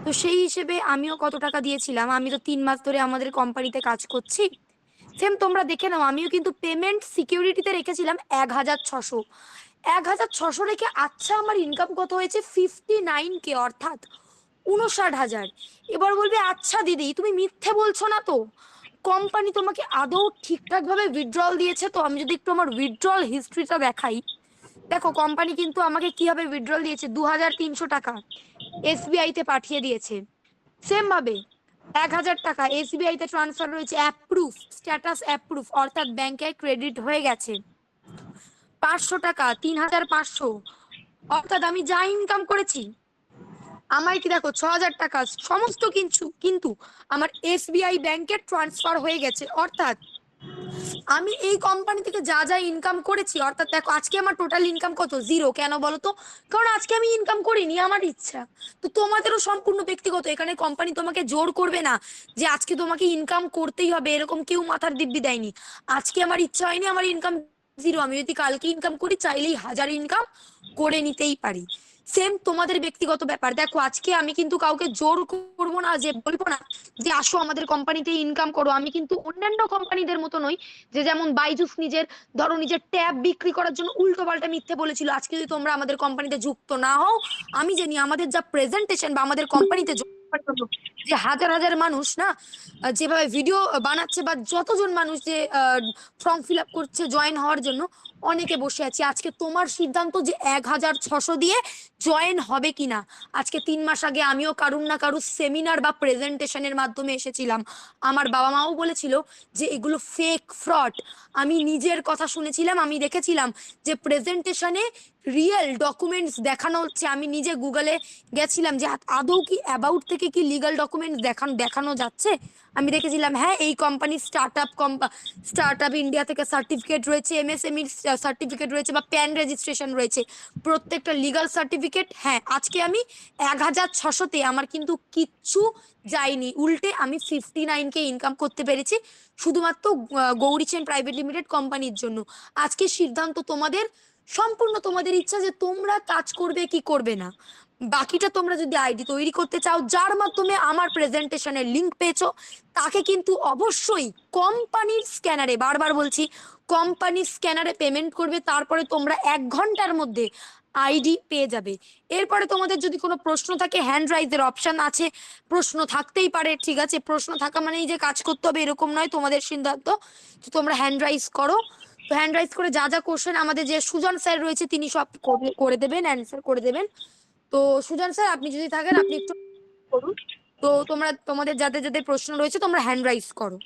তো সেই হিসেবে আমিও কত টাকা দিয়েছিলাম, আমি তো 3 মাস ধরে আমাদের কোম্পানিতে কাজ করছি। সেম তোমরা দেখে নাও, আমিও কিন্তু পেমেন্ট সিকিউরিটিতে রেখেছিলাম 1,600। 1,600 রেখে আচ্ছা আমার ইনকাম কত হয়েছে, 59K, অর্থাৎ 59,000। এবার বলবে আচ্ছা দিদি তুমি মিথ্যে বলছো না তো, কোম্পানি তোমাকে আদৌ ঠিকঠাক ভাবে উইথড্রল দিয়েছে? তো আমি যদি একটু আমার উইথড্রল হিস্ট্রিটা দেখাই, দেখো কোম্পানি কিন্তু আমাকে কিভাবে উইথড্রল দিয়েছে, 2,300 টাকা এসবিআই তে পাঠিয়ে দিয়েছে। সেম ভাবে 1,000 টাকা এসবিআই তে ট্রান্সফার রয়েছে, অ্যাপ্রুভ, স্ট্যাটাস অ্যাপ্রুভ, অর্থাৎ ব্যাংকে ক্রেডিট হয়ে গেছে। 500 টাকা, 3,500, অর্থাৎ আমি যা ইনকাম করেছি আমার কি দেখো 6,000 টাকা সমস্ত কিছু কিন্তু আমার এসবিআই ব্যাংকে ট্রান্সফার হয়ে গেছে। অর্থাৎ আমি এই কোম্পানি থেকে যা যা ইনকাম করেছি, অর্থাৎ দেখো আজকে আমার টোটাল ইনকাম কত, জিরো। কেন বলো তো? কারণ আজকে আমি ইনকাম করিনি, আমার ইচ্ছা। তো তোমাদেরও সম্পূর্ণ ব্যক্তিগত, এখানে কোম্পানি তোমাকে জোর করবে না যে আজকে তোমাকে ইনকাম করতেই হবে, এরকম কেউ মাথার দিব্যি দেয়নি। আজকে আমার ইচ্ছা হয়নি, আমার ইনকাম জিরো, আমি যদি কালকে ইনকাম করি চাইলেই 1,000 ইনকাম করে নিতেই পারি। সেম তোমাদের ব্যক্তিগত ব্যাপার। দেখো আজকে আমি কিন্তু কাউকে জোর করবো না, যে বলবো না যে আসো আমাদের কোম্পানিতে ইনকাম করো। আমি কিন্তু অন্যান্য কোম্পানিদের মতো নই, যে যেমন বাইজুস নিজের, ধরো নিজের ট্যাব বিক্রি করার জন্য উল্টো পাল্টা মিথ্যে বলেছিল। আজকে যদি তোমরা আমাদের কোম্পানিতে যুক্ত না হও, আমি জানি আমাদের যা প্রেজেন্টেশন বা আমাদের কোম্পানিতে যে হাজার হাজার মানুষ না যেভাবে ভিডিও বানাচ্ছে, বা যতজন মানুষ যে ফর্ম ফিল আপ করছে জয়েন হওয়ার জন্য, অনেকে বসে আছে। আজকে তোমার সিদ্ধান্ত যে 1,600 দিয়ে জয়েন হবে কিনা। আজকে 3 মাস আগে আমিও কারুর না কারুর সেমিনার বা প্রেজেন্টেশনের মাধ্যমে এসেছিলাম। আমার বাবা মাও বলেছিল যে এগুলো ফেক, ফ্রড। আমি নিজের কথা শুনেছিলাম, আমি দেখেছিলাম যে প্রেজেন্টেশনে রিয়েল ডকুমেন্টস দেখানো হচ্ছে। আমি নিজে গুগলে গেছিলাম যে আদৌ কি অ্যাবাউট থেকে কি লিগাল ডকুমেন্টস দেখানো যাচ্ছে। আমি দেখেছিলাম হ্যাঁ এই কোম্পানি স্টার্ট আপ ইন্ডিয়া থেকে সার্টিফিকেট রয়েছে, এমএসএমই সার্টিফিকেট রয়েছে, বা প্যান রেজিস্ট্রেশন রয়েছে, প্রত্যেকটা লিগাল সার্টিফিকেট। হ্যাঁ আজকে আমি 1,600-তে আমার কিন্তু কিচ্ছু যায়নি, উল্টে আমি 59K ইনকাম করতে পেরেছি, শুধুমাত্র গৌরী চেন প্রাইভেট লিমিটেড কোম্পানির জন্য। আজকে সিদ্ধান্ত তোমাদের, সম্পূর্ণ তোমাদের ইচ্ছা যে তোমরা কাজ করবে কি করবে না। বাকিটা তোমরা যদি আইডি তৈরি করতে চাও, যার মাধ্যমে আমার প্রেজেন্টেশনের লিংক পেয়েছো, তাকে কিন্তু অবশ্যই কোম্পানির স্ক্যানারে, বারবার বলছি, কোম্পানির স্ক্যানারে পেমেন্ট করবে। তারপরে তোমরা 1 ঘন্টার মধ্যে আইডি পেয়ে যাবে। এরপরে তোমাদের যদি কোনো প্রশ্ন থাকে, হ্যান্ড রাইজের অপশন আছে, প্রশ্ন থাকতেই পারে, ঠিক আছে, প্রশ্ন থাকা মানেই যে কাজ করতে হবে এরকম নয়, তোমাদের সিদ্ধান্ত। তো তোমরা হ্যান্ড রাইজ করো। তো হ্যান্ড রাইজ করে যা যা কোশ্চেন, আমাদের যে সুজন স্যার রয়েছে তিনি সব করে দেবেন, অ্যান্সার করে দেবেন। তো সুজন স্যার আপনি যদি থাকেন আপনি একটু করুন। তো তোমাদের যাদের যাদের প্রশ্ন রয়েছে তোমরা হ্যান্ড রাইজ করো।